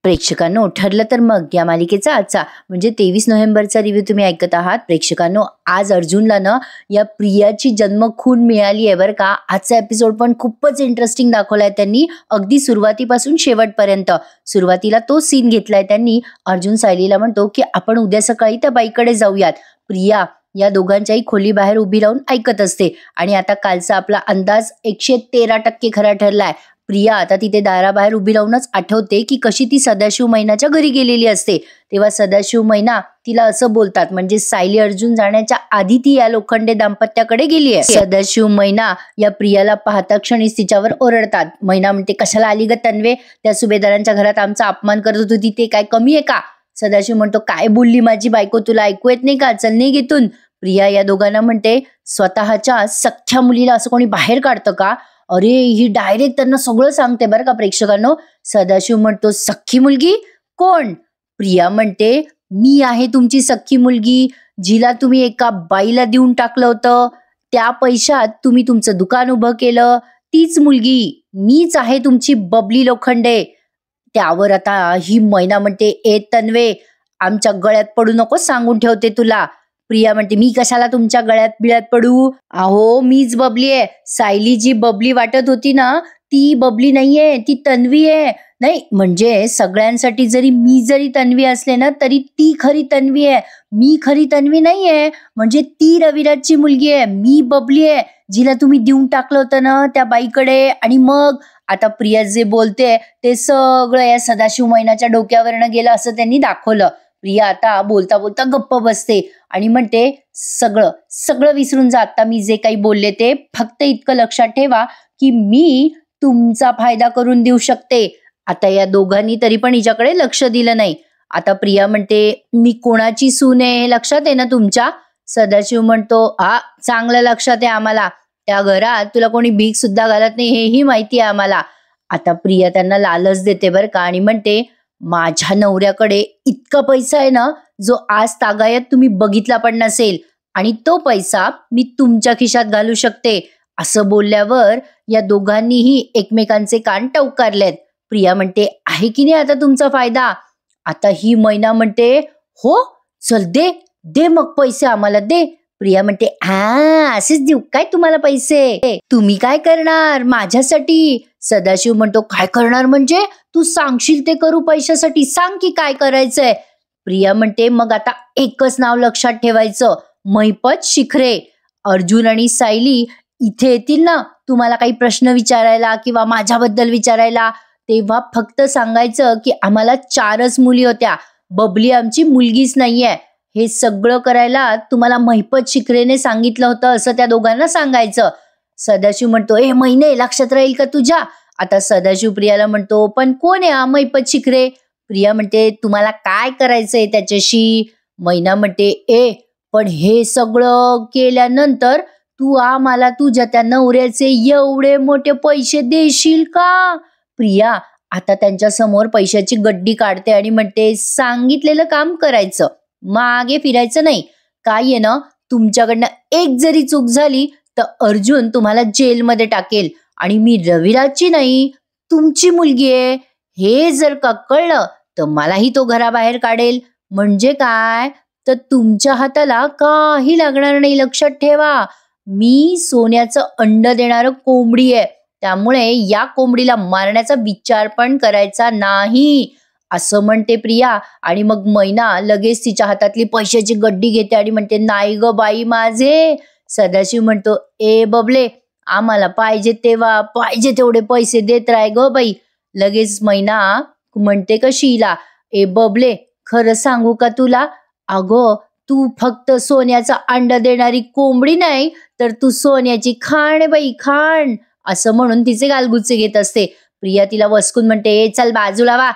प्रेक्षकांनो, ठरलं तर मग या मालिकेचा आजचा म्हणजे 23 नोव्हेंबरचा रिव्ह्यू तुम्ही ऐकत आहात. प्रेक्षकांनो, आज अर्जुनला ना या प्रियाची जन्मखून मिळाली आहे बरं का. आजचा एपिसोड पण खूपच इंटरेस्टिंग दाखवलाय त्यांनी, अगदी सुरुवातीपासून शेवटपर्यंत. सुरुवातीला तो सीन घेतलाय त्यांनी. अर्जुन सायलीला म्हणतो की आपण उद्या सकाळी त्या बाईकडे जाऊयात. प्रिया या दोघांच्याही खोली बाहेर उभी राहून ऐकत असते आणि आता कालचा आपला अंदाज 113% खरा ठरलाय. प्रिया आता तिथे दाराबाहेर उभी राहूनच आठवते की कशी ती सदाशिव मैनाच्या घरी गेलेली असते. तेव्हा सदाशिव मैना तिला असं बोलतात, म्हणजे सायली अर्जुन जाण्याच्या आधी ती या लोखंडे दाम्पत्याकडे गेली आहे. सदाशिव मैना या प्रियाला पाहता क्षणीच तिच्यावर ओरडतात. मैना म्हणते, कशाला आली ग तन्वे, त्या सुभेदारांच्या घरात आमचा अपमान करत होती, ते काय कमी आहे का? सदाशिव म्हणतो, काय बोलली माझी बायको, तुला ऐकू येत नाही का? चल नाही घेतून. प्रिया या दोघांना म्हणते, स्वतःच्या सख्ख्या मुलीला असं कोणी बाहेर काढतं का? अरे, ही डायरेक्ट त्यांना सगळं सांगते बरं का प्रेक्षकांनो. सदाशिव म्हणतो, सख्खी मुलगी कोण? प्रिया म्हणते, मी आहे तुमची सख्खी मुलगी, जिला तुम्ही एका बाईला देऊन टाकलं होतं. त्या पैशात तुम्ही तुमचं दुकान उभं केलं. तीच मुलगी मीच आहे, तुमची बबली लोखंडे. त्यावर आता ही मैना म्हणते, ए तन्वे, आमच्या गळ्यात पडू नको, सांगून ठेवते तुला. प्रिया म्हणते, मी कशाला तुमच्या गळ्यात बिळ्यात पडू? अहो, मीच बबली आहे. सायली जी बबली वाटत होती ना, ती बबली नाहीये, ती तन्वी आहे. नाही म्हणजे सगळ्यांसाठी जरी तन्वी असले ना, तरी ती खरी तन्वी आहे. मी खरी तन्वी नाहीये. म्हणजे ती रविराजची मुलगी आहे, मी बबली आहे, जिला तुम्ही देऊन टाकलं होतं ना त्या बाईकडे. आणि मग आता प्रिया जे बोलते ते सगळं या सदाशिव मैनाच्या डोक्यावरनं गेलं असं त्यांनी दाखवलं. प्रिया आता बोलता बोलता गप्प बसते आणि म्हणते, सगळं सगळं विसरून जा, आता मी जे काही बोलले ते. फक्त इतकं लक्षात ठेवा की मी तुमचा फायदा करून देऊ शकते. आता या दोघांनी तरी पण हिच्याकडे लक्ष दिलं नाही. आता प्रिया म्हणते, मी कोणाची सून आहे हे लक्षात आहे ना तुमच्या? सदाशिव म्हणतो, हा, चांगलं लक्षात आहे आम्हाला. त्या घरात तुला कोणी भीक सुद्धा घालत नाही हेही माहिती आहे आम्हाला. आता प्रिया त्यांना लालच देते बरं का आणि म्हणते, माझ्या नवऱ्याकडे इतका पैसा आहे ना, जो आज तागायत तुम्ही बघितला पण नसेल, आणि तो पैसा मी तुमच्या खिशात घालू शकते. असं बोलल्यावर या दोघांनीही एकमेकांचे कान टवकारलेत. प्रिया म्हणते, आहे की नाही आता तुमचा फायदा? आता ही मैना म्हणते, हो, चल दे दे मग पैसे आम्हाला दे. प्रिया म्हणते, हा, असेच देऊ काय तुम्हाला पैसे? तुम्ही काय करणार माझ्यासाठी? सदाशिव म्हणतो, काय करणार म्हणजे? तू सांगशील ते करू पैशासाठी, सांग की काय करायचंय. प्रिया म्हणते, मग आता एकच नाव लक्षात ठेवायचं, महिपत शिखरे. अर्जुन आणि सायली इथे येतील ना तुम्हाला काही प्रश्न विचारायला किंवा माझ्याबद्दल विचारायला, तेव्हा फक्त सांगायचं की आम्हाला 4च मुली होत्या, बबली आमची मुलगीच नाहीये. हे सगळं करायला तुम्हाला महिपत शिखरेने सांगितलं होतं असं त्या दोघांना सांगायचं. सदाशिव म्हणतो, ए महिने, लक्षात राहील का तुझ्या? आता सदाशिव प्रियाला म्हणतो, पण कोण आहे हा महिपत शिखरे? प्रिया म्हणते, तुम्हाला काय करायचंय त्याच्याशी? मैना म्हणते, ए, पण हे सगळं केल्यानंतर तू आम्हाला तुझ्या त्या नवऱ्याचे एवढे मोठे पैसे देशील का? प्रिया आता त्यांच्या समोर पैशाची गड्डी काढते आणि म्हणते, सांगितलेलं काम करायचं, मागे फिरायचं नाही. काय आहे ना, तुमच्याकडनं एक जरी चूक झाली तर अर्जुन तुम्हाला जेलमध्ये टाकेल, आणि मी रविराजची नाही, तुमची मुलगी आहे. हे जर का कळलं तर मलाही तो घराबाहेर काढेल. म्हणजे काय, तर तुमच्या हाताला काही लागणार नाही. लक्षात ठेवा, मी सोन्याचं अंड देणारं कोंबडी आहे, त्यामुळे या कोंबडीला मारण्याचा विचार पण करायचा नाही, असं म्हणते प्रिया. आणि मग मैना लगेच तिच्या हातातली पैशाची गड्डी घेते आणि म्हणते, नाही ग बाई माझे. सदाशिव म्हणतो, ए बबले, आम्हाला पाहिजे तेव्हा पाहिजे तेवढे पैसे देत राह ग बाई. लगेच मैना म्हणते कशीला, ए बबले, खरं सांगू का तुला? अगं, तू फक्त सोन्याचा अंडा देणारी कोंबडी नाही, तर तू सोन्याची खाण आहे बाई, खाण. असं म्हणून तिचे गालगुच्चे घेत असते. प्रिया तिला वसकून म्हणते, ए चल बाजूला वा,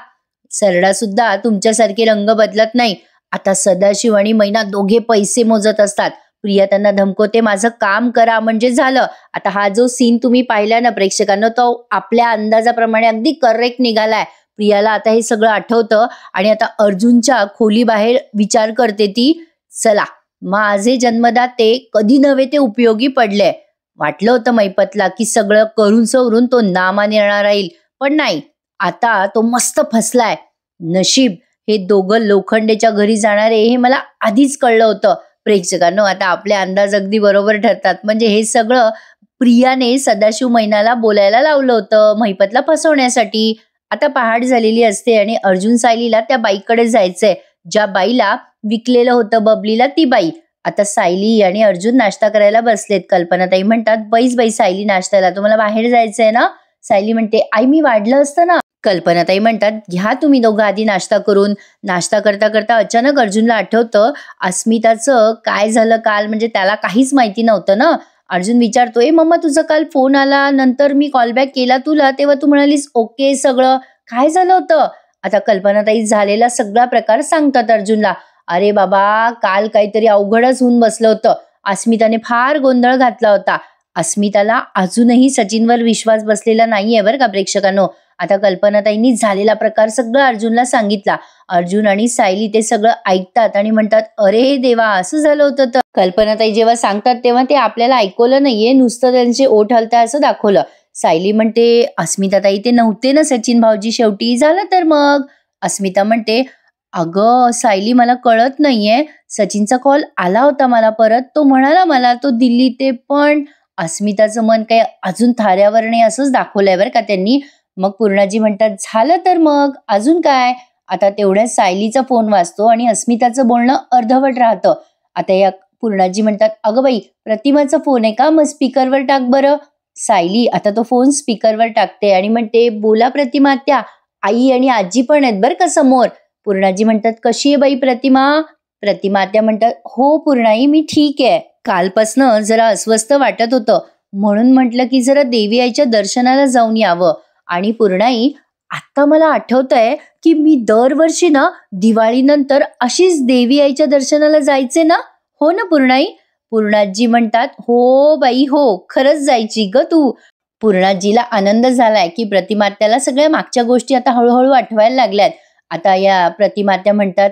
सरडा सुद्धा तुमच्यासारखे रंग बदलत नाही. आता सदाशिव आणि मैना दोघे पैसे मोजत असतात. प्रिया त्यांना धमकवते, माझं काम करा म्हणजे झालं. आता हा जो सीन तुम्ही पाहिला ना प्रेक्षकांना, तो आपल्या अंदाजाप्रमाणे अगदी करेक्ट निघालाय. प्रियाला आता हे सगळं आठवतं आणि आता अर्जुनच्या खोली बाहेर विचार करते ती, चला, माझे जन्मदाते कधी नव्हे ते उपयोगी पडले. वाटलं होतं महिपतला की सगळं करून सवरून तो नामाने येणार राहील, पण नाही, आता तो मस्त फसलाय. नशीब हे दोघं लोखंडेच्या घरी जाणारे हे मला आधीच कळलं होतं. प्रेक्षकांनो, आता आपले अंदाज अगदी बरोबर ठरतात. म्हणजे हे सगळं प्रियाने सदाशिव मैनाला बोलायला लावलं होतं महिपतला फसवण्यासाठी. आता पहाट झालेली असते आणि अर्जुन सायलीला त्या बाईकडे जायचंय, ज्या बाईला विकलेलं होतं बबलीला ती बाई. आता सायली आणि अर्जुन नाश्ता करायला बसलेत. कल्पनाताई म्हणतात, बैस बाई सायली नाश्त्याला, तुम्हाला बाहेर जायचंय ना? सायली म्हणते, आई मी वाढलं असतं ना. कल्पनाताई म्हणतात, घ्या तुम्ही दोघं आधी नाश्ता करून. नाश्ता करता करता अचानक अर्जुनला आठवतं अस्मिताचं काय झालं काल, म्हणजे त्याला काहीच माहिती नव्हतं ना. अर्जुन विचारतोय, मम्मा तुझा काल फोन आला, नंतर मी कॉलबॅक केला तुला, तेव्हा तू म्हणालीस ओके सगळं, काय झालं होतं? आता कल्पनाताई झालेला सगळा प्रकार सांगतात अर्जुनला. अरे बाबा, काल काहीतरी अवघडच होऊन बसलं होतं. अस्मिताने फार गोंधळ घातला होता. अस्मिताला अजूनही सचिनवर विश्वास बसलेला नाहीये बरं का प्रेक्षकांनो. आता कल्पनाताईंनी झालेला प्रकार सगळं अर्जुनला सांगितला. अर्जुन आणि सायली ते सगळं ऐकतात आणि म्हणतात, अरे देवा, असं झालं होतं. तर कल्पनाताई जेव्हा सांगतात तेव्हा ते आपल्याला ऐकवलं नाहीये, नुसतं त्यांचे ओठ हलताय असं दाखवलं. सायली म्हणते, अस्मिताताई ते नव्हते ना सचिन भाऊजी, शेवटी झालं तर मग. अस्मिता म्हणते, अगं सायली मला कळत नाहीये, सचिनचा कॉल आला होता मला परत, तो म्हणाला मला तो दिल्लीत ते, पण अस्मिताचं मन काही अजून थाऱ्यावर नाही असंच दाखवलंय बरं का त्यांनी. मग पूर्णाजी म्हणतात, झालं तर मग अजून काय. आता तेवढ्या सायलीचा फोन वाजतो आणि अस्मिताचं बोलणं अर्धवट राहतं. आता या पूर्णाजी म्हणतात, अगं बाई प्रतिमाचा फोन आहे का, मग स्पीकरवर टाक बरं. सायली आता तो फोन स्पीकरवर टाकते आणि म्हणते, बोला प्रतिमा आत्या, आई आणि आजी पण आहेत बरं का समोर. पूर्णाजी म्हणतात, कशी आहे बाई प्रतिमा? प्रतिमा आत्या म्हणतात, हो पूर्णाई मी ठीक आहे, कालपासनं जरा अस्वस्थ वाटत होतं, म्हणून म्हटलं की जरा देवी आईच्या दर्शनाला जाऊन यावं. आणि पूर्णाई, आता मला आठवतंय की मी दरवर्षी ना दिवाळीनंतर अशीच देवी आईच्या दर्शनाला जायचे ना, हो ना पूर्णाई? पूर्णाजी म्हणतात, हो बाई हो, खरंच जायची ग तू. पूर्णाजीला आनंद झालाय की प्रतिमात्याला सगळ्या मागच्या गोष्टी आता हळूहळू आठवायला लागल्यात. आता या प्रतिमात्या म्हणतात,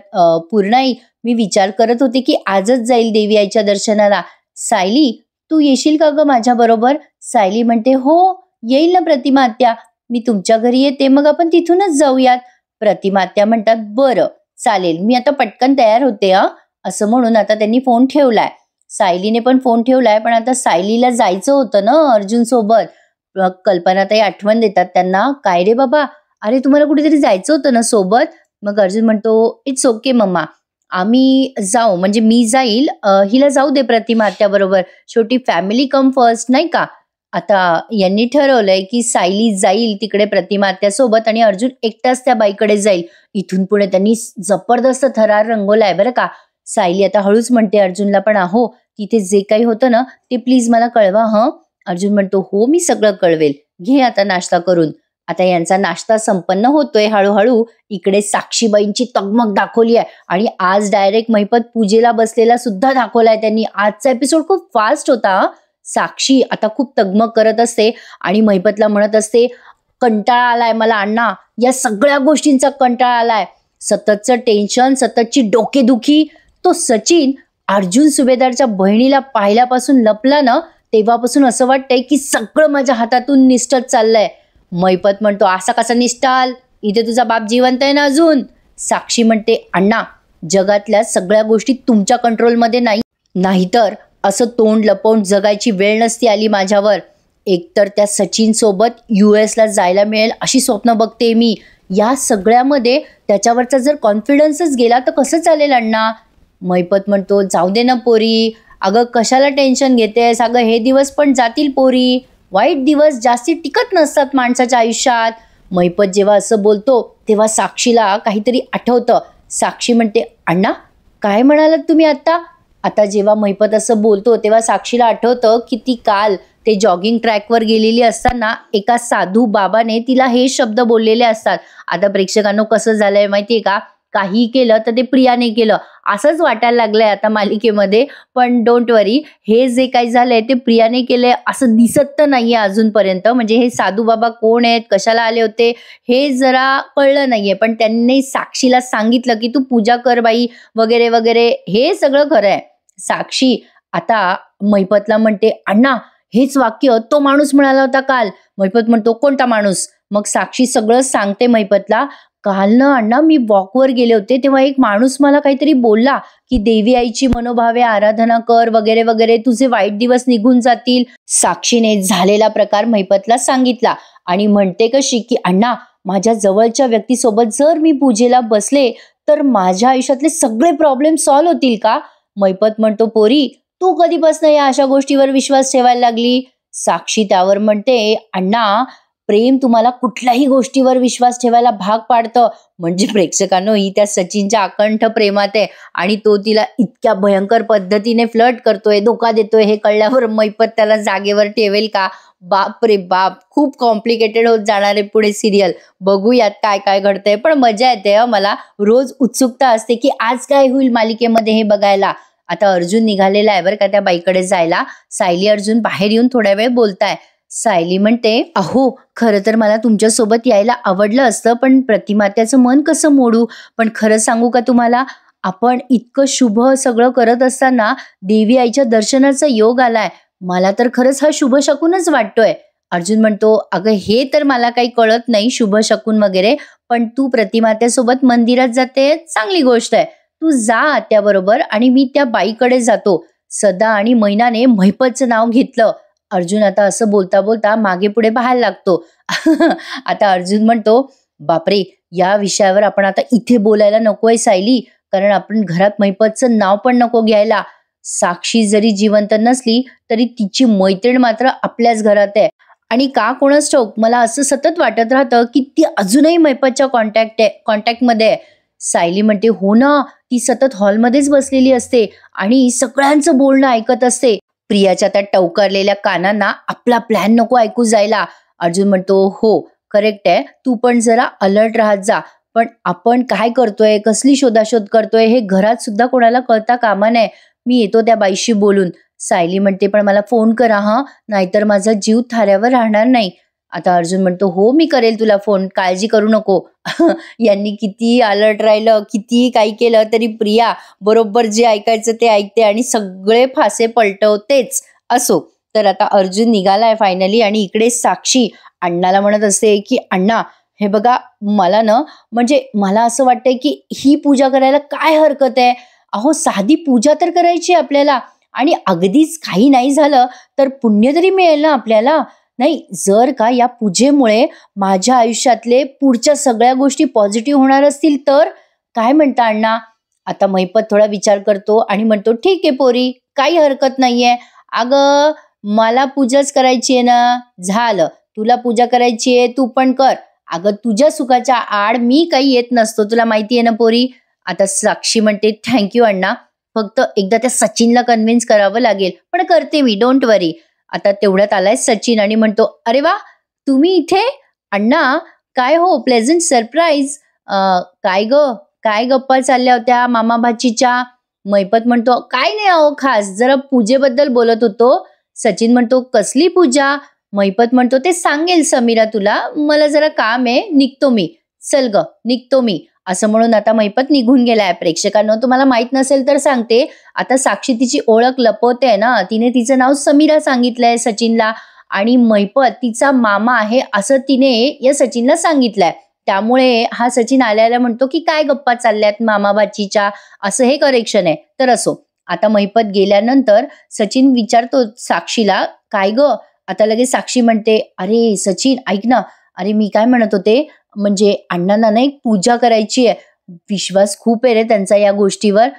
पूर्णाई मी विचार करत होते की आजच जाईल देवी आईच्या दर्शनाला. सायली तू येशील का ग माझ्या बरोबर? सायली म्हणते, हो येईल ना प्रतिमा आत्या, मी तुमच्या घरी येते, मग आपण तिथूनच जाऊयात. प्रतिमा आत्या म्हणतात, बरं चालेल, मी आता पटकन तयार होते. असं म्हणून आता त्यांनी फोन ठेवलाय. सायलीने पण फोन ठेवलाय, पण आता सायलीला जायचं होतं ना अर्जुन सोबत. कल्पनाताई आठवण देतात त्यांना, काय रे बाबा, अरे तुम्हाला कुठेतरी जायचं होतं ना सोबत? मग अर्जुन म्हणतो, इट्स ओके मम्मा, आम्ही जाऊ, म्हणजे मी जाईल, हिला जाऊ दे प्रतिमा आत्या बरोबर, शेवटी फॅमिली कम फर्स्ट नाही का. आता यांनी ठरवलंय की सायली जाईल तिकडे प्रतिमा आत्या सोबत आणि अर्जुन एकटाच त्या बाईकडे जाईल. इथून पुढे त्यांनी जबरदस्त थरार रंगवलाय बरं का. सायली आता हळूच म्हणते अर्जुनला, पण अहो तिथे जे काही होतं ना ते प्लीज मला कळवा हं. अर्जुन म्हणतो, हो मी सगळं कळवेल, घे आता नाश्ता करून. आता यांचा नाश्ता संपन्न होतोय हळूहळू. इकडे साक्षीबाईंची तगमग दाखवली आहे आणि आज डायरेक्ट महिपत पूजेला बसलेला सुद्धा दाखवलाय त्यांनी. आजचा एपिसोड खूप फास्ट होता. साक्षी आता खूप तगमग करत असते आणि महिपतला म्हणत असते, कंटाळा आलाय मला अण्णा, या सगळ्या गोष्टींचा कंटाळा आलाय, सततचं टेन्शन, सततची डोकेदुखी. तो सचिन अर्जुन सुभेदारच्या बहिणीला पाहिल्यापासून लपला ना, तेव्हापासून असं वाटतंय की सगळं माझ्या हातातून निष्ठत चाललंय. महिपत म्हणतो, असा कसा निष्ठाल, इथे तुझा बाप जिवंत आहे ना अजून. साक्षी म्हणते, अण्णा जगातल्या सगळ्या गोष्टी तुमच्या कंट्रोलमध्ये नाही, नाहीतर असं तोंड लपवून जगायची वेळ नसती आली माझ्यावर. एकतर त्या सचिन सोबत US ला जायला मिळेल अशी स्वप्न बघते मी. या सगळ्यामध्ये त्याच्यावरचा जर कॉन्फिडन्सच गेला तर कसं चालेल अण्णा. महिपत म्हणतो, जाऊ दे ना पोरी, अगं कशाला टेन्शन घेतेस, अगं हे दिवस पण जातील पोरी, वाईट दिवस जास्ती टिकत नसतात माणसाच्या आयुष्यात. महिपत जेव्हा असं बोलतो तेव्हा साक्षीला काहीतरी आठवतं. साक्षी म्हणते, अण्णा काय म्हणालात तुम्ही आता? आता जेव्हा महिपत असं बोलतो तेव्हा साक्षीला आठवतं की ती काल ते जॉगिंग ट्रॅकवर गेलेली असताना एका साधू बाबाने तिला हे शब्द बोललेले असतात. आता प्रेक्षकांनो कसं झालंय माहितीये का, काही केलं तर ते प्रियाने केलं असंच वाटायला लागलंय आता मालिकेमध्ये. पण डोंट वरी, हे जे काही झालंय ते प्रियाने केलंय असं दिसत तर नाहीये अजूनपर्यंत. म्हणजे हे साधू बाबा कोण आहेत, कशाला आले होते हे जरा कळलं नाहीये, पण त्यांनी साक्षीला सांगितलं की तू पूजा कर बाई वगैरे वगैरे, हे सगळं खरं आहे. साक्षी आता महिपतला म्हणते, अण्णा हेच वाक्य तो माणूस म्हणाला होता काल. महिपत म्हणतो, कोणता माणूस? मग साक्षी सगळं सांगते महिपतला, काल ना अण्णा मी वॉकवर गेले होते तेव्हा एक माणूस मला काहीतरी बोलला की देवी आईची मनोभावे आराधना कर वगैरे वगैरे, तुझे वाईट दिवस निघून जातील. साक्षीने झालेला प्रकार महिपतला सांगितला आणि म्हणते कशी की अण्णा, माझ्या जवळच्या व्यक्तीसोबत जर मी पूजेला बसले तर माझ्या आयुष्यातले सगळे प्रॉब्लेम सॉल्व्ह होतील का? महिपत म्हणतो, पोरी तू कधीपासून या अशा गोष्टीवर विश्वास ठेवायला लागली? साक्षी त्यावर म्हणते, अण्णा प्रेम तुम्हाला कुठल्याही गोष्टीवर विश्वास ठेवायला भाग पाडतं. म्हणजे प्रेक्षकांनो, ही त्या सचिनच्या अकंठ प्रेमात आहे आणि तो तिला इतक्या भयंकर पद्धतीने फ्लर्ट करतोय, धोका देतोय, हे कळल्यावर महिपत त्याला जागेवर ठेवेल का? बाप रे बाप, खूप कॉम्प्लिकेटेड होत जाणार आहे पुढे सिरियल. बघूयात काय काय घडतंय, पण मजा येते. मला रोज उत्सुकता असते की आज काय होईल मालिकेमध्ये हे बघायला. आता अर्जुन निघालेला आहे बरं का त्या बाईकडे जायला. सायली अर्जुन बाहेर येऊन थोड्या वेळ बोलताय. सायली म्हणते, अहो खरं तर मला तुमच्यासोबत यायला आवडलं असतं, पण प्रतिमात्याचं मन कसं मोडू. पण खरं सांगू का तुम्हाला, आपण इतकं शुभ सगळं करत असताना देवी आईच्या दर्शनाचा योग आलाय. मला तर खरंच हा शुभ शकूनच वाटतोय. अर्जुन म्हणतो, अगं हे तर मला काही कळत नाही शुभ शकून वगैरे, पण तू प्रतिमात्यासोबत मंदिरात जाते चांगली गोष्ट आहे. तू जा आत्याबरोबर आणि मी त्या बाईकडे जातो. सदा आणि मैनाने महिपतचं नाव घेतलं. अर्जुन आता असं बोलता बोलता मागे पुढे पाहायला लागतो. आता अर्जुन म्हणतो, बापरे, या विषयावर आपण आता इथे बोलायला नकोय सायली, कारण आपण घरात महिपतचं नाव पण नको घ्यायला. साक्षी जरी जिवंत नसली तरी तिची मैत्रीण मात्र आपल्याच घरात आहे. आणि का कोणास ठाऊक मला असं सतत वाटत राहतं की ती अजूनही महिपतच्या कॉन्टॅक्टमध्ये आहे. सायली म्हणते, हो ना, ती सतत हॉलमध्येच बसलेली असते आणि सगळ्यांचं बोलणं ऐकत असते. प्रियाच्या त्या टवकारलेल्या कानांना आपला प्लॅन नको ऐकू जायला. अर्जुन म्हणतो, हो करेक्ट आहे, तू पण जरा अलर्ट राहत जा. पण आपण काय करतोय, कसली शोधाशोध करतोय हे घरात सुद्धा कोणाला कळता कामा नये. मी येतो त्या बाईशी बोलून. सायली म्हणते, पण मला फोन करा हा, नाहीतर माझा जीव थाऱ्यावर राहणार नाही. आता अर्जुन म्हणतो, हो मी करेल तुला फोन, काळजी करू नको. यांनी किती अलर्ट राहिलं, कितीही काही केलं तरी प्रिया बरोबर जे ऐकायचं ते ऐकते आणि सगळे फासे पलटवतेच. असो, तर आता अर्जुन निघालाय फायनली आणि इकडे साक्षी अण्णाला म्हणत असते की अण्णा हे बघा, मला ना म्हणजे मला असं वाटतंय की ही पूजा करायला काय हरकत आहे. अहो साधी पूजा तर करायची आपल्याला, आणि अगदीच काही नाही झालं तर पुण्य तरी मिळेल ना आपल्याला. नाही, जर का या पूजेमुळे माझ्या आयुष्यातले पुढच्या सगळ्या गोष्टी पॉझिटिव्ह होणार असतील तर. काय म्हणता अण्णा? आता महिपत थोडा विचार करतो आणि म्हणतो, ठीक आहे पोरी, काही हरकत नाहीये. अगं मला पूजाच करायची आहे ना, झालं, तुला पूजा करायची आहे तू पण कर. अगं तुझ्या सुखाच्या आड मी काही येत नसतो, तुला माहिती आहे ना पोरी. आता साक्षी म्हणते, थँक्यू अण्णा, फक्त एकदा त्या सचिनला कन्व्हिन्स करावं लागेल, पण करते मी, डोंट वरी. आता तेवढ्यात आलाय सचिन आणि म्हणतो, अरे वा, तुम्ही इथे? अण्णा काय हो, प्लेझंट सरप्राईज. काय ग, काय गप्पा चालल्या होत्या मामा भाचीच्या? महिपत म्हणतो, काय नाही अहो खास, जरा पूजेबद्दल बोलत होतो. सचिन म्हणतो, कसली पूजा? महिपत म्हणतो, ते सांगेल समीरा तुला, मला जरा काम आहे, निघतो मी. चल ग, निघतो मी. असं म्हणून आता महिपत निघून गेलाय. प्रेक्षकांनो, तुम्हाला माहित नसेल तर सांगते, आता साक्षी तिची ओळख लपवते ना, तिने तिचं नाव समीरा सांगितलंय सचिनला आणि महिपत तिचा मामा आहे असं तिने या सचिनला सांगितलंय. त्यामुळे हा सचिन आल्याला म्हणतो की काय गप्पा चालल्यात मामा भाचीच्या, असं हे करेक्शन आहे. तर असो, आता महिपत गेल्यानंतर सचिन विचारतो साक्षीला, काय ग? आता लगेच साक्षी म्हणते, अरे सचिन ऐक ना, अरे मी काय म्हणत होते, म्हणजे अण्णांना ना एक पूजा करायची आहे. विश्वास खूप आहे रे त्यांचा या गोष्टीवर.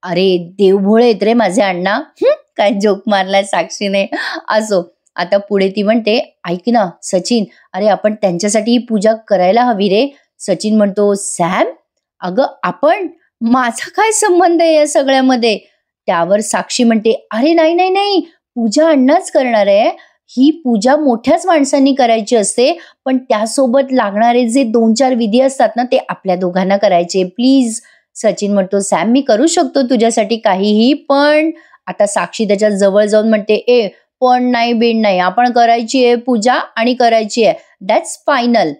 अरे देवभोळे आहेत रे माझे अण्णा. काय जोक मारलाय साक्षीने. असो, आता पुढे ती म्हणते, ऐक ना सचिन, अरे आपण त्यांच्यासाठी ही पूजा करायला हवी रे. सचिन म्हणतो, सॅम, अगं आपण, माझा काय संबंध आहे या सगळ्यामध्ये? त्यावर साक्षी म्हणते, अरे नाही नाही नाही, पूजा अण्णाच करणार आहे. ही पूजा मोठ्याच माणसांनी करायची असते, पण त्यासोबत लागणारे जे 2-4 विधी असतात ना, ते आपल्या दोघांना करायचे, प्लीज. सचिन म्हणतो, सॅम मी करू शकतो तुझ्यासाठी काहीही, पण. आता साक्षी त्याच्या जवळ जाऊन म्हणते, ए पण नाही बिन नाही, आपण करायची आहे पूजा आणि करायची आहे, दॅट्स फायनल.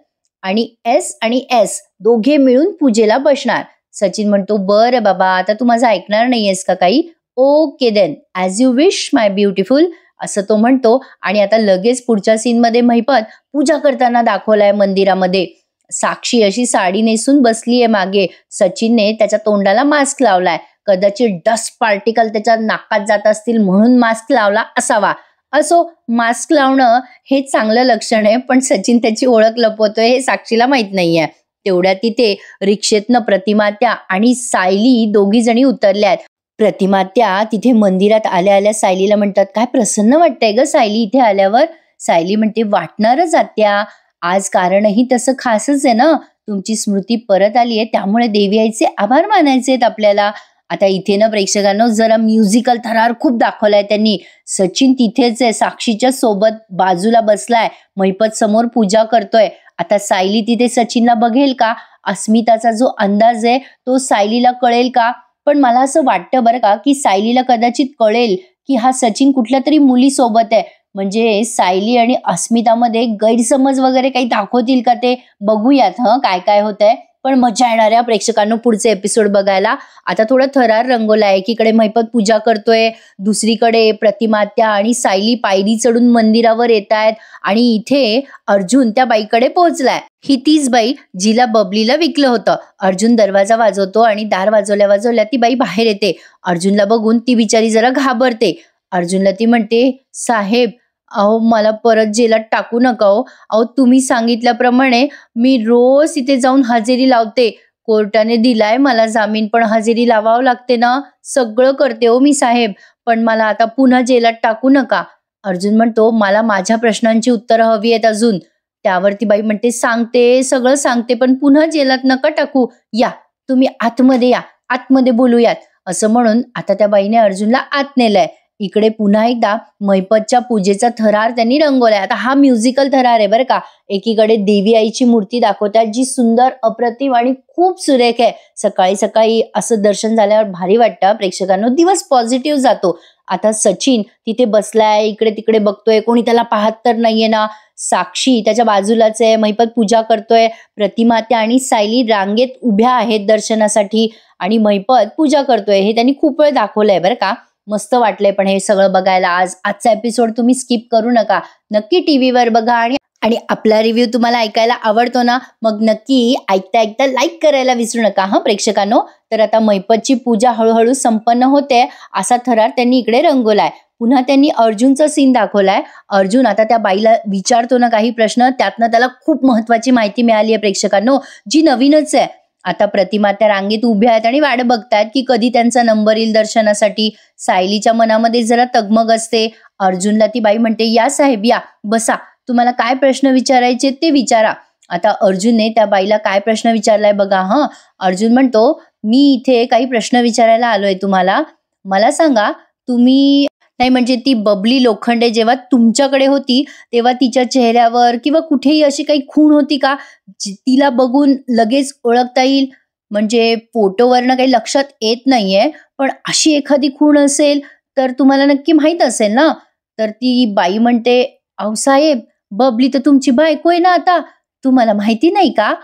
आणि एस आणि एस दोघे मिळून पूजेला बसणार. सचिन म्हणतो, बरं बाबा, आता तू माझं ऐकणार नाहीयेस का काही? Okay then, as you wish my beautiful, असं तो म्हणतो. आणि आता लगेच पुढच्या सीनमध्ये महिपत पूजा करताना दाखवलाय मंदिरामध्ये. साक्षी अशी साडी नेसून बसलीये मागे. सचिनने त्याच्या तोंडाला मास्क लावलाय. कदाचित डस्ट पार्टिकल त्याच्या नाकात जात असतील म्हणून मास्क लावला असावा. असो, मास्क लावणं हे चांगलं लक्षण आहे, पण सचिन त्याची ओळख लपवतोय हे साक्षीला माहित नाहीये. तेवढ्या तिथे रिक्षेतनं प्रतिमात्या आणि सायली दोघी जणी उतरल्यात. प्रतिमात्या तिथे मंदिरात आल्या आल्या सायलीला म्हणतात, काय प्रसन्न वाटतंय ग सायली इथे आल्यावर. सायली म्हणते, वाटणारच आत्या, आज कारणही तसं खासच आहे ना. तुमची स्मृती परत आली आहे, त्यामुळे देवी आईचे आभार मानायचे आहेत आपल्याला. आता इथे ना प्रेक्षकांनो जरा म्युझिकल थरार खूप दाखवलाय त्यांनी. सचिन तिथेच आहे, साक्षीच्या सोबत बाजूला बसलाय, महिपत समोर पूजा करतोय. आता सायली तिथे सचिनला बघेल का? अस्मिताचा जो अंदाज आहे तो सायलीला कळेल का? पण मला असं वाटतं बरं का की सायलीला कदाचित कळेल की हा सचिन कुठल्या तरी मुलीसोबत आहे. म्हणजे सायली आणि अस्मितामध्ये गैरसमज वगैरे काही दाखवतील का ते बघूयात काय काय होतंय. पण मजा येणार आहे प्रेक्षकांनो पुढचे एपिसोड बघायला. आता थोडं थरार रंगवलाय. एकीकडे महिपत पूजा करतोय, दुसरीकडे प्रतिमात्या आणि सायली पायरी चढून मंदिरावर येत आहेत आणि इथे अर्जुन त्या बाईकडे पोहोचलाय. ही तीच बाई जिला बबलीला विकलं होतं. अर्जुन दरवाजा वाजवतो आणि दार वाजवल्या वाजवल्या ती बाई बाहेर येते. अर्जुनला बघून ती बिचारी जरा घाबरते. अर्जुनला ती म्हणते, साहेब अहो मला परत जेलात टाकू नका हो. अहो तुम्ही सांगितल्याप्रमाणे मी रोज इथे जाऊन हजेरी लावते. कोर्टाने दिलाय मला जामीन, पण हजेरी लावावं लागते ना. सगळं करते हो मी साहेब, पण मला आता पुन्हा जेलात टाकू नका. अर्जुन म्हणतो, मला माझ्या प्रश्नांची उत्तरं हवी आहेत अजून. त्यावरती बाई म्हणते, सांगते सगळं सांगते, पण पुन्हा जेलात नका टाकू. या तुम्ही आतमध्ये या, आतमध्ये बोलूयात. असं म्हणून आता त्या बाईने अर्जुनला आत नेलंय. इकडे पुन्हा एकदा महिपतच्या पूजेचा थरार त्यांनी रंगवलाय. आता हा म्युझिकल थरार आहे बरं का. एकीकडे देवी आईची मूर्ती दाखवतात जी सुंदर, अप्रतिम आणि खूप सुरेख आहे. सकाळी सकाळी असं दर्शन झाल्यावर भारी वाटतं प्रेक्षकांनो, दिवस पॉझिटिव्ह जातो. आता सचिन तिथे बसलाय, इकडे तिकडे बघतोय, कोणी त्याला पाहत तर नाहीये ना. साक्षी त्याच्या बाजूलाच आहे, महिपत पूजा करतोय. प्रतिमात्या आणि सायली रांगेत उभ्या आहेत दर्शनासाठी आणि महिपत पूजा करतोय. हे त्यांनी खूप वेळ दाखवलंय बरं का. मस्त वाटलंय पण हे सगळं बघायला. आजचा एपिसोड तुम्ही स्किप करू नका, नक्की टीव्हीवर बघा. आणि आपला रिव्ह्यू तुम्हाला ऐकायला आवडतो ना, मग नक्की ऐकता ऐकता लाईक करायला विसरू नका प्रेक्षकांनो. तर आता महिपतची पूजा हळूहळू संपन्न होते असा थरार त्यांनी इकडे रंगवलाय. पुन्हा त्यांनी अर्जुनचा सीन दाखवलाय. अर्जुन आता त्या बाईला विचारतो ना काही प्रश्न, त्यातनं त्याला खूप महत्वाची माहिती मिळाली आहे प्रेक्षकांनो, जी नवीनच आहे. आता प्रतिमा त्या रांगेत उभ्या आहेत आणि वाट बघतायत की कधी त्यांचा नंबर येईल दर्शनासाठी. सायलीच्या मनामध्ये जरा तगमग असते. अर्जुनला ती बाई म्हणते, या साहेब या, बसा, तुम्हाला काय प्रश्न विचारायचे ते विचारा. आता अर्जुनने त्या बाईला काय प्रश्न विचारलाय बघा. अर्जुन म्हणतो, मी इथे काही प्रश्न विचारायला आलोय तुम्हाला. मला सांगा, तुम्ही नाही म्हणजे ती बबली लोखंडे जेव्हा तुमच्याकडे होती तेव्हा तिच्या चेहऱ्यावर किंवा कुठेही अशी काही खूण होती का, तिला बघून लगेच ओळखता येईल? म्हणजे फोटोवरनं काही लक्षात येत नाहीये, पण अशी एखादी खूण असेल तर तुम्हाला नक्की माहित असेल ना. तर ती बाई म्हणते, अहो साहेब, बबली तर तुमची बायको आहे ना आता, तुम्हाला माहिती नाही का?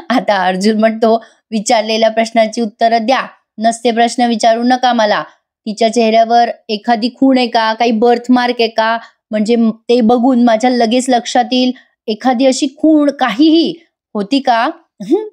आता अर्जुन म्हणतो, विचारलेल्या प्रश्नाची उत्तरं द्या, नसते प्रश्न विचारू नका मला. तिच्या चेहऱ्यावर एखादी खूण आहे का, काही बर्थ मार्क आहे का, म्हणजे ते बघून माझ्या लगेच लक्षात येईल. एखादी अशी खूण काहीही होती का?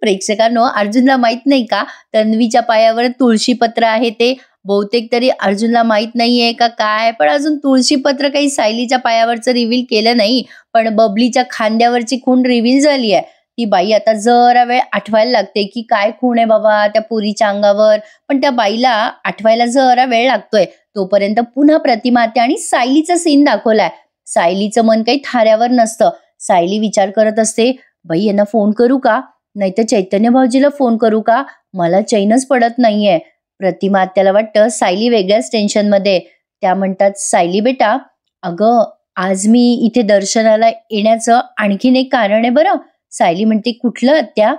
प्रेक्षकांनो, अर्जुनला माहित नाही का तन्वीच्या पायावर तुळशीपत्र आहे ते? बहुतेक तरी अर्जुनला माहित नाहीये का काय, पण अजून तुळशीपत्र काही सायलीच्या पायावरचं रिव्हील केलं नाही, पण बबलीच्या खांद्यावरची खूण रिव्हील झाली आहे. ती बाई आता जरा वेळ आठवायला लागते की काय खूण आहे बाबा त्या पोरीच्या अंगावर, पण त्या बाईला आठवायला जरा वेळ लागतोय. तोपर्यंत पुन्हा प्रतिमात्या आणि सायलीचा सीन दाखवलाय. सायलीचं मन काही थाऱ्यावर नसतं. सायली विचार करत असते, बाई यांना फोन करू का, नाहीतर चैतन्य भाऊजीला फोन करू का, मला चैनच पडत नाहीये. प्रतिमात्याला वाटतं सायली वेगळ्याच टेन्शनमध्ये. त्या म्हणतात, सायली बेटा, अगं आज मी इथे दर्शनाला येण्याचं आणखीन एक कारण आहे बरं. सायली म्हणते, कुठलं आत्या?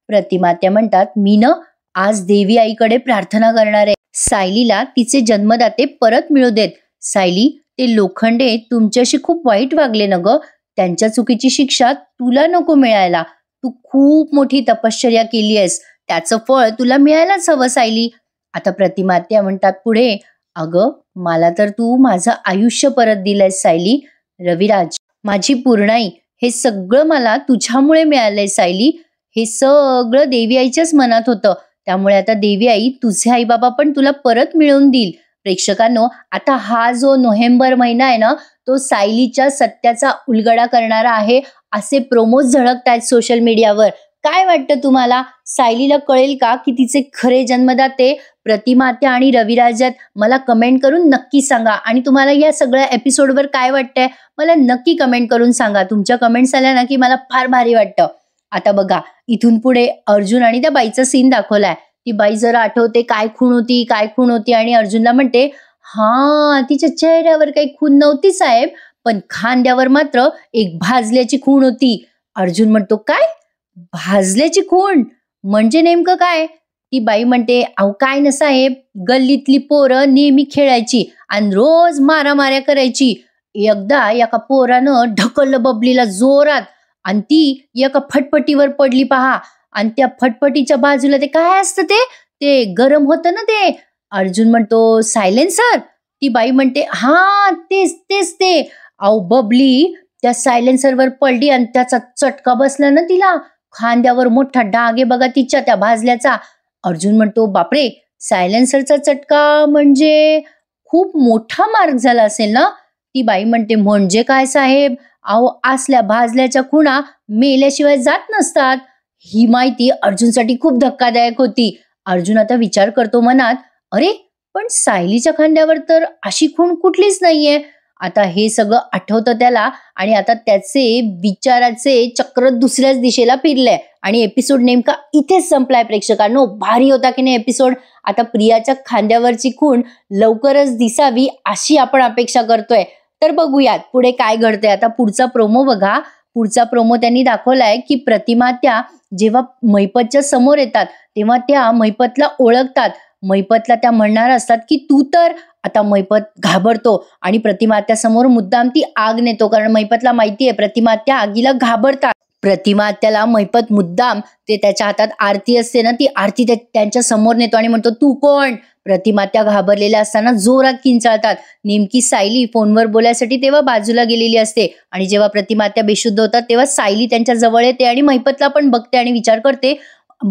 प्रतिमात्या म्हणतात, मी ना आज देवी आईकडे प्रार्थना करणार आहे. सायलीला तिचे जन्मदाते परत मिळू देत. सायली, ते लोखंडे तुमच्याशी खूप वाईट वागले ना ग, त्यांच्या चुकीची शिक्षा तुला नको मिळायला. तू खूप मोठी तपश्चर्या केली आहेस, त्याचं फळ तुला मिळायलाच हवं सायली. आता प्रतिमात्या म्हणतात पुढे, अगं मला तर तू माझं आयुष्य परत दिलंयस सायली. रविराज, माझी पूर्णाई, हे सगळं मला तुझ्यामुळे मिळालंय सायली. हे सगळं देवी आईच्याच मनात होतं. त्यामुळे आता देवी आई तुझे आई बाबा पण तुला परत मिळवून देईल. प्रेक्षकांनो, आता हा जो नोव्हेंबर महिना आहे ना, तो सायलीच्या सत्याचा उलगडा करणारा आहे असे प्रोमोज झळकतायत सोशल मीडियावर. काय वाटतं तुम्हाला? सायलीला कळेल का की तिचे खरे जन्मदाते प्रतिमात्या आणि रविराजत? मला कमेंट करून नक्की सांगा. आणि तुम्हाला या सगळ्या एपिसोडवर काय वाटतंय मला नक्की कमेंट करून सांगा. तुमच्या कमेंट्स आल्या ना की मला फार भारी वाटतं. आता बघा, इथून पुढे अर्जुन आणि त्या बाईचा सीन दाखवलाय. ती बाई जरा आठवते काय खूण होती आणि अर्जुनला म्हणते, हा तिच्या चेहऱ्यावर काही खून नव्हती साहेब, पण खांद्यावर मात्र एक भाजल्याची खूण होती. अर्जुन म्हणतो, काय भाजल्याची खूण म्हणजे नेमकं काय? ती बाई म्हणते, अहो काय ना साहेब, गल्लीतली पोरं नेहमी खेळायची आणि रोज मारामाऱ्या करायची. एकदा एका पोरानं ढकललं बबलीला जोरात आणि ती एका फटफटीवर पडली पहा. आणि त्या फटफटीच्या बाजूला ते काय असतं ते गरम होतं ना ते. अर्जुन म्हणतो, सायलेन्सर. ती बाई म्हणते, हा तेच ते. अहो बबली त्या सायलेन्सरवर पडली आणि त्याचा चटका बसला ना तिला. खांद्यावर मोठा डाग आहे बघा तिच्या त्या भाजल्याचा. अर्जुन म्हणतो, बापरे, सायलेन्सरचा चटका म्हणजे खूप मोठा मार्क झाला असेल ना? ती बाई म्हणते, म्हणजे काय साहेब, अहो असल्या भाजल्याच्या खुणा मेल्याशिवाय जात नसतात. ही माहिती अर्जुनसाठी खूप धक्कादायक होती. अर्जुन आता विचार करतो मनात, अरे पण सायलीच्या खांद्यावर तर अशी खूण कुठलीच नाहीये. आता हे सगळं आठवतं त्याला आणि आता त्याचे विचाराचे चक्र दुसऱ्याच दिशेला फिरले आणि एपिसोड नेमका इथेच संपलाय. प्रेक्षकांनो, भारी होता की नाही एपिसोड? आता प्रियाच्या खांद्यावरची खूण लवकरच दिसावी अशी आपण अपेक्षा करतोय. तर बघूयात पुढे काय घडतंय. आता पुढचा प्रोमो बघा. पुढचा प्रोमो त्यांनी दाखवलाय की प्रतिमा त्या जेव्हा महिपतच्या समोर येतात तेव्हा त्या महिपतला ओळखतात. महिपतला त्या म्हणणार असतात की तू तर. आता महिपत घाबरतो आणि प्रतिमात्या समोर मुद्दाम ती आग नेतो, कारण महिपतला माहिती आहे प्रतिमात्या आगीला घाबरतात. प्रतिमात्याला महिपत मुद्दाम ते त्याच्या हातात आरती असते ना, ती आरती त्यांच्या समोर नेतो आणि म्हणतो, तू कोण? प्रतिमात्या घाबरलेल्या असताना जोरात किंचाळतात. नेमकी सायली फोनवर बोलायसाठी तेव्हा बाजूला गेलेली असते आणि जेव्हा प्रतिमात्या बेशुद्ध होतात तेव्हा सायली त्यांच्या जवळ येते आणि महिपतला पण बघते आणि विचार करते,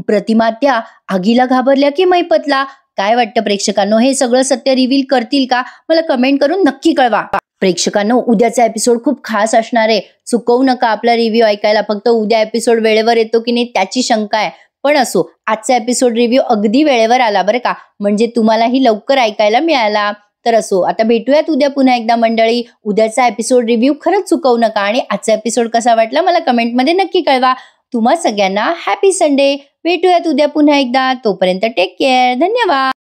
प्रतिमात्या आगीला घाबरल्या की महिपतला? काय वाटतं प्रेक्षकांनो, हे सगळं सत्य रिव्हील करतील का? मला कमेंट करून नक्की कळवा. प्रेक्षकांनो, उद्याचा एपिसोड खूप खास असणार आहे. चुकवू नका आपला रिव्ह्यू ऐकायला. फक्त उद्या एपिसोड वेळेवर येतो की नाही त्याची शंका आहे. पण असो, आजचा एपिसोड रिव्ह्यू अगदी वेळेवर आला बरं का, म्हणजे तुम्हालाही लवकर ऐकायला मिळाला. तर असो, आता भेटूयात उद्या पुन्हा एकदा मंडळी. उद्याचा एपिसोड रिव्ह्यू खरंच चुकवू नका आणि आजचा एपिसोड कसा वाटला मला कमेंटमध्ये नक्की कळवा. तुम्हा सगळ्यांना हॅपी संडे. भेटूयात उद्या पुन्हा एकदा. तोपर्यंत टेक केअर. धन्यवाद.